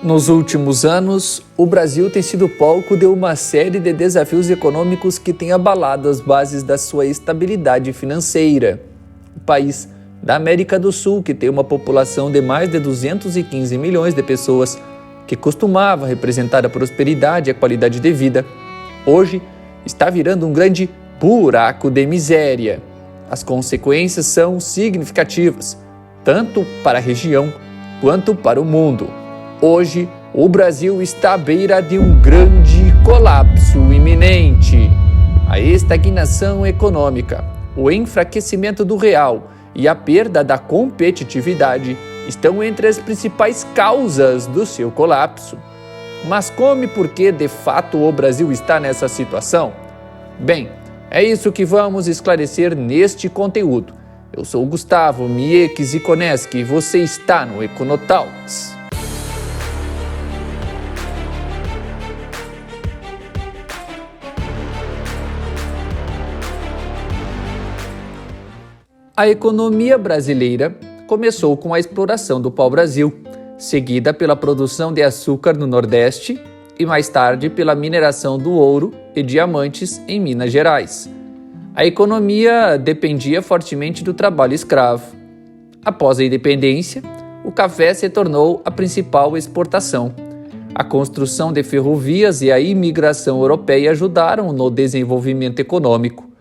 Nos últimos anos, o Brasil tem sido palco de uma série de desafios econômicos que têm abalado as bases da sua estabilidade financeira. O país da América do Sul, que tem uma população de mais de 215 milhões de pessoas, que costumava representar a prosperidade e a qualidade de vida, hoje está virando um grande buraco de miséria. As consequências são significativas, tanto para a região quanto para o mundo. Hoje, o Brasil está à beira de um grande colapso iminente. A estagnação econômica, o enfraquecimento do real e a perda da competitividade estão entre as principais causas do seu colapso. Mas como e por que, de fato, o Brasil está nessa situação? Bem, é isso que vamos esclarecer neste conteúdo. Eu sou Gustavo Mieques Iconeschi e você está no Econotalks. A economia brasileira começou com a exploração do pau-brasil, seguida pela produção de açúcar no Nordeste e mais tarde pela mineração do ouro e diamantes em Minas Gerais. A economia dependia fortemente do trabalho escravo. Após a independência, o café se tornou a principal exportação. A construção de ferrovias e a imigração europeia ajudaram no desenvolvimento econômico.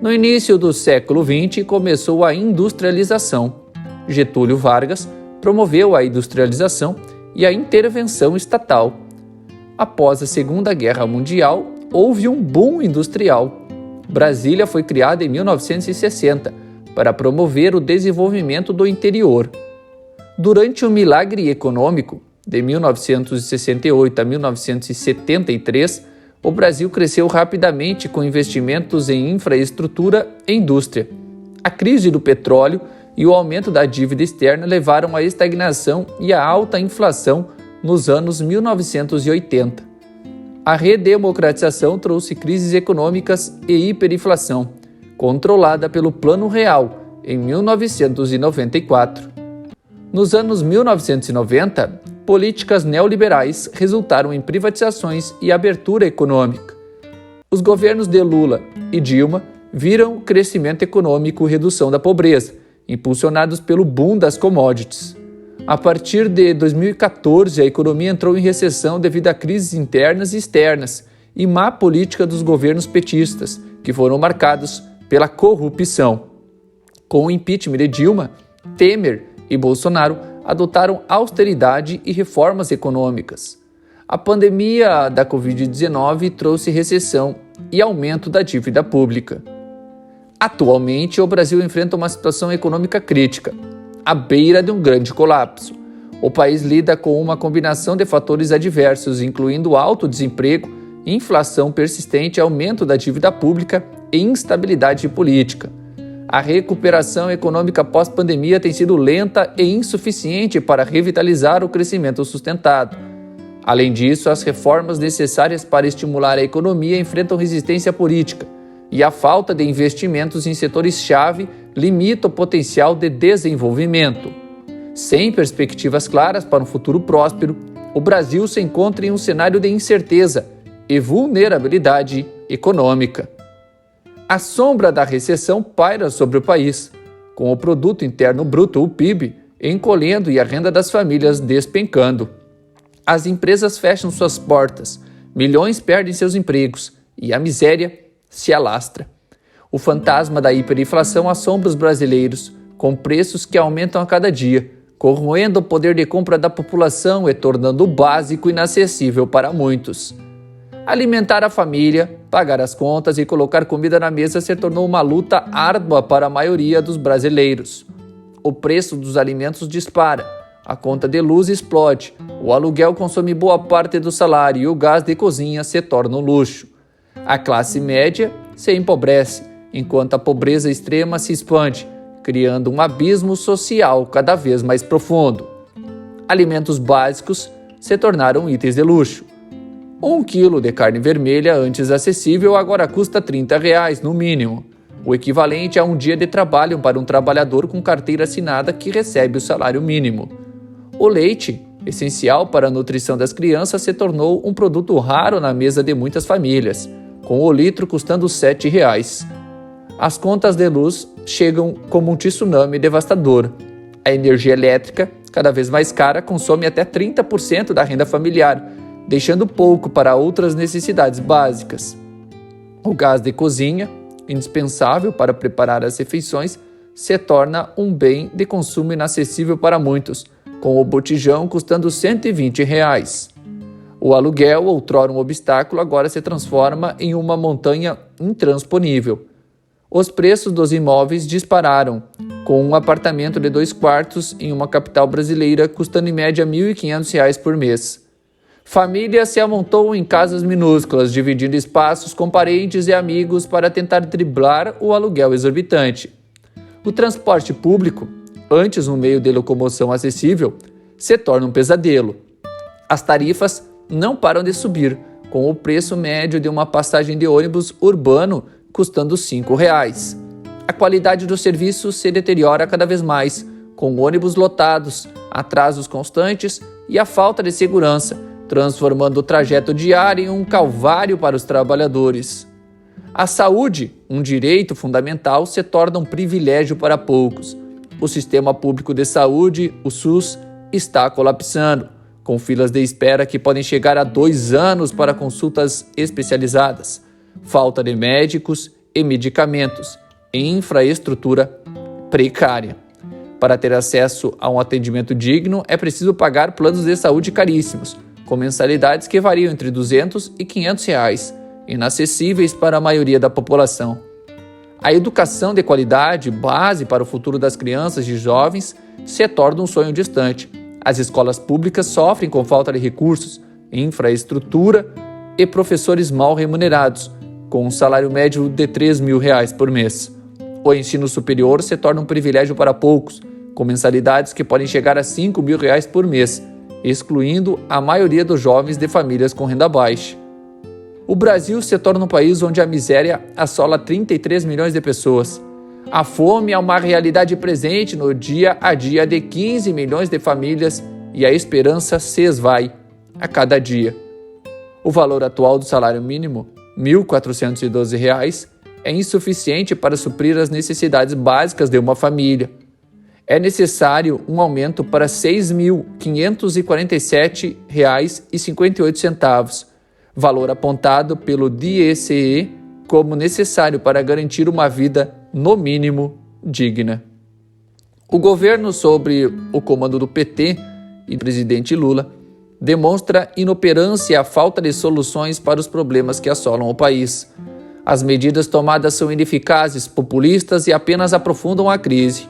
No início do século XX, começou a industrialização. Getúlio Vargas promoveu a industrialização e a intervenção estatal. Após a Segunda Guerra Mundial, houve um boom industrial. Brasília foi criada em 1960 para promover o desenvolvimento do interior. Durante o milagre econômico, de 1968 a 1973, o Brasil cresceu rapidamente com investimentos em infraestrutura e indústria. A crise do petróleo e o aumento da dívida externa levaram à estagnação e à alta inflação nos anos 1980. A redemocratização trouxe crises econômicas e hiperinflação, controlada pelo Plano Real, em 1994. Nos anos 1990, políticas neoliberais resultaram em privatizações e abertura econômica. Os governos de Lula e Dilma viram crescimento econômico e redução da pobreza, impulsionados pelo boom das commodities. A partir de 2014, a economia entrou em recessão devido a crises internas e externas e má política dos governos petistas, que foram marcados pela corrupção. Com o impeachment de Dilma, Temer e Bolsonaro adotaram austeridade e reformas econômicas. A pandemia da Covid-19 trouxe recessão e aumento da dívida pública. Atualmente, o Brasil enfrenta uma situação econômica crítica, à beira de um grande colapso. O país lida com uma combinação de fatores adversos, incluindo alto desemprego, inflação persistente, aumento da dívida pública e instabilidade política. A recuperação econômica pós-pandemia tem sido lenta e insuficiente para revitalizar o crescimento sustentado. Além disso, as reformas necessárias para estimular a economia enfrentam resistência política e a falta de investimentos em setores-chave limita o potencial de desenvolvimento. Sem perspectivas claras para um futuro próspero, o Brasil se encontra em um cenário de incerteza e vulnerabilidade econômica. A sombra da recessão paira sobre o país, com o Produto Interno Bruto, o PIB, encolhendo e a renda das famílias despencando. As empresas fecham suas portas, milhões perdem seus empregos e a miséria se alastra. O fantasma da hiperinflação assombra os brasileiros, com preços que aumentam a cada dia, corroendo o poder de compra da população e tornando o básico inacessível para muitos. Alimentar a família, pagar as contas e colocar comida na mesa se tornou uma luta árdua para a maioria dos brasileiros. O preço dos alimentos dispara, a conta de luz explode, o aluguel consome boa parte do salário e o gás de cozinha se torna um luxo. A classe média se empobrece, enquanto a pobreza extrema se expande, criando um abismo social cada vez mais profundo. Alimentos básicos se tornaram itens de luxo. 1 quilo de carne vermelha, antes acessível, agora custa R$ 30 no mínimo, o equivalente a um dia de trabalho para um trabalhador com carteira assinada que recebe o salário mínimo. O leite essencial para a nutrição das crianças, se tornou um produto raro na mesa de muitas famílias, com o litro custando R$ 7. As contas de luz chegam como um tsunami devastador. A energia elétrica, cada vez mais cara, consome até 30% da renda familiar, deixando pouco para outras necessidades básicas. O gás de cozinha, indispensável para preparar as refeições, se torna um bem de consumo inacessível para muitos, com o botijão custando R$ 120. O aluguel, outrora um obstáculo, agora se transforma em uma montanha intransponível. Os preços dos imóveis dispararam, com um apartamento de 2 quartos em uma capital brasileira custando em média R$ 1.500 por mês. Famílias se amontoam em casas minúsculas, dividindo espaços com parentes e amigos para tentar driblar o aluguel exorbitante. O transporte público, antes um meio de locomoção acessível, se torna um pesadelo. As tarifas não param de subir, com o preço médio de uma passagem de ônibus urbano custando R$ 5. A qualidade do serviço se deteriora cada vez mais, com ônibus lotados, atrasos constantes e a falta de segurança, transformando o trajeto diário em um calvário para os trabalhadores. A saúde, um direito fundamental, se torna um privilégio para poucos. O sistema público de saúde, o SUS, está colapsando, com filas de espera que podem chegar a 2 anos para consultas especializadas, falta de médicos e medicamentos, e infraestrutura precária. Para ter acesso a um atendimento digno, é preciso pagar planos de saúde caríssimos, com mensalidades que variam entre R$ 200 e R$ 500, inacessíveis para a maioria da população. A educação de qualidade, base para o futuro das crianças e jovens, se torna um sonho distante. As escolas públicas sofrem com falta de recursos, infraestrutura e professores mal remunerados, com um salário médio de R$ 3.000 por mês. O ensino superior se torna um privilégio para poucos, com mensalidades que podem chegar a R$ 5.000 por mês, excluindo a maioria dos jovens de famílias com renda baixa. O Brasil se torna um país onde a miséria assola 33 milhões de pessoas. A fome é uma realidade presente no dia a dia de 15 milhões de famílias e a esperança se esvai a cada dia. O valor atual do salário mínimo, R$ 1.412, é insuficiente para suprir as necessidades básicas de uma família. É necessário um aumento para R$ 6.547,58, valor apontado pelo DECE como necessário para garantir uma vida, no mínimo, digna. O governo, sob o comando do PT e do presidente Lula, demonstra inoperância e a falta de soluções para os problemas que assolam o país. As medidas tomadas são ineficazes, populistas e apenas aprofundam a crise.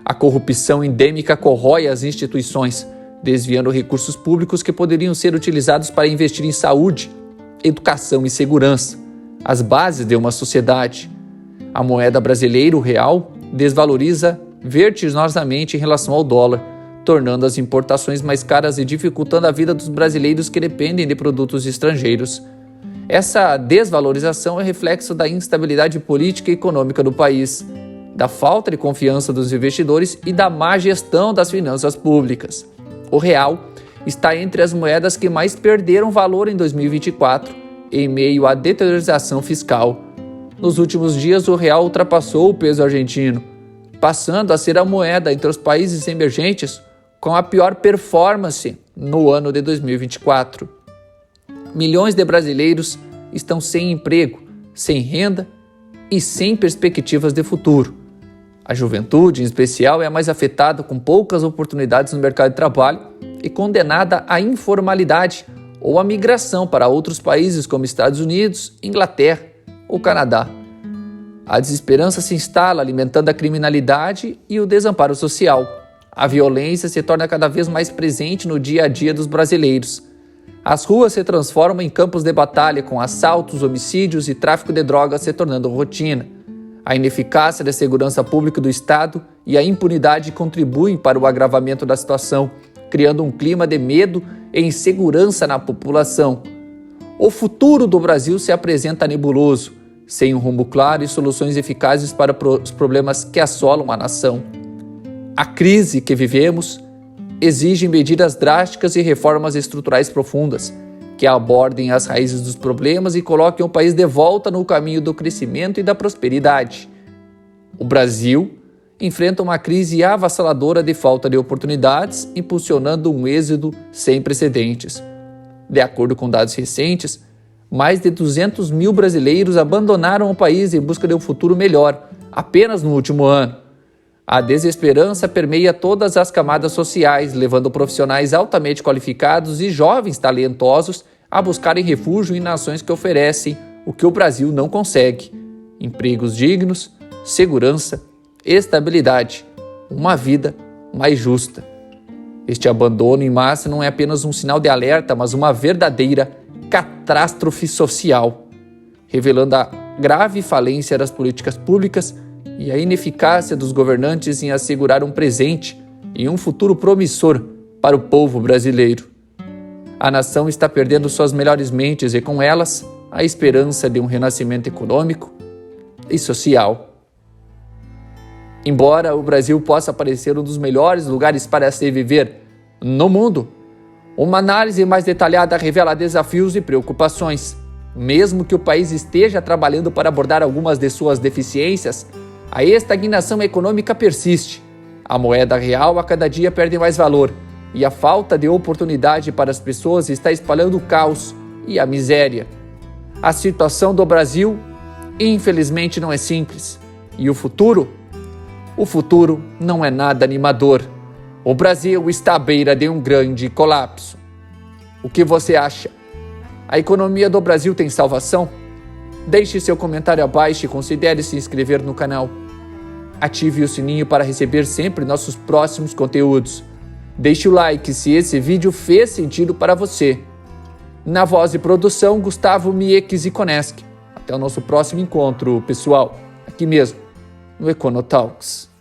A corrupção endêmica corrói as instituições, desviando recursos públicos que poderiam ser utilizados para investir em saúde, educação e segurança, as bases de uma sociedade. A moeda brasileira, o real, desvaloriza vertiginosamente em relação ao dólar, tornando as importações mais caras e dificultando a vida dos brasileiros que dependem de produtos estrangeiros. Essa desvalorização é reflexo da instabilidade política e econômica do país, da falta de confiança dos investidores e da má gestão das finanças públicas. O real está entre as moedas que mais perderam valor em 2024, em meio à deterioração fiscal. Nos últimos dias, o real ultrapassou o peso argentino, passando a ser a moeda entre os países emergentes com a pior performance no ano de 2024. Milhões de brasileiros estão sem emprego, sem renda e sem perspectivas de futuro. A juventude, em especial, é a mais afetada, com poucas oportunidades no mercado de trabalho e condenada à informalidade ou à migração para outros países como Estados Unidos, Inglaterra ou Canadá. A desesperança se instala, alimentando a criminalidade e o desamparo social. A violência se torna cada vez mais presente no dia a dia dos brasileiros. As ruas se transformam em campos de batalha, com assaltos, homicídios e tráfico de drogas se tornando rotina. A ineficácia da segurança pública do Estado e a impunidade contribuem para o agravamento da situação, criando um clima de medo e insegurança na população. O futuro do Brasil se apresenta nebuloso, sem um rumo claro e soluções eficazes para os problemas que assolam a nação. A crise que vivemos exigem medidas drásticas e reformas estruturais profundas, que abordem as raízes dos problemas e coloquem o país de volta no caminho do crescimento e da prosperidade. O Brasil enfrenta uma crise avassaladora de falta de oportunidades, impulsionando um êxodo sem precedentes. De acordo com dados recentes, mais de 200 mil brasileiros abandonaram o país em busca de um futuro melhor, apenas no último ano. A desesperança permeia todas as camadas sociais, levando profissionais altamente qualificados e jovens talentosos a buscarem refúgio em nações que oferecem o que o Brasil não consegue: empregos dignos, segurança, estabilidade, uma vida mais justa. Este abandono em massa não é apenas um sinal de alerta, mas uma verdadeira catástrofe social, revelando a grave falência das políticas públicas e a ineficácia dos governantes em assegurar um presente e um futuro promissor para o povo brasileiro. A nação está perdendo suas melhores mentes e, com elas, a esperança de um renascimento econômico e social. Embora o Brasil possa parecer um dos melhores lugares para se viver no mundo, uma análise mais detalhada revela desafios e preocupações. Mesmo que o país esteja trabalhando para abordar algumas de suas deficiências, a estagnação econômica persiste. A moeda real a cada dia perde mais valor e a falta de oportunidade para as pessoas está espalhando o caos e a miséria. A situação do Brasil, infelizmente, não é simples. E o futuro? O futuro não é nada animador. O Brasil está à beira de um grande colapso. O que você acha? A economia do Brasil tem salvação? Deixe seu comentário abaixo e considere se inscrever no canal. Ative o sininho para receber sempre nossos próximos conteúdos. Deixe o like se esse vídeo fez sentido para você. Na voz e produção, Gustavo Mieques e Koneski. Até o nosso próximo encontro, pessoal. Aqui mesmo, no Econotalks.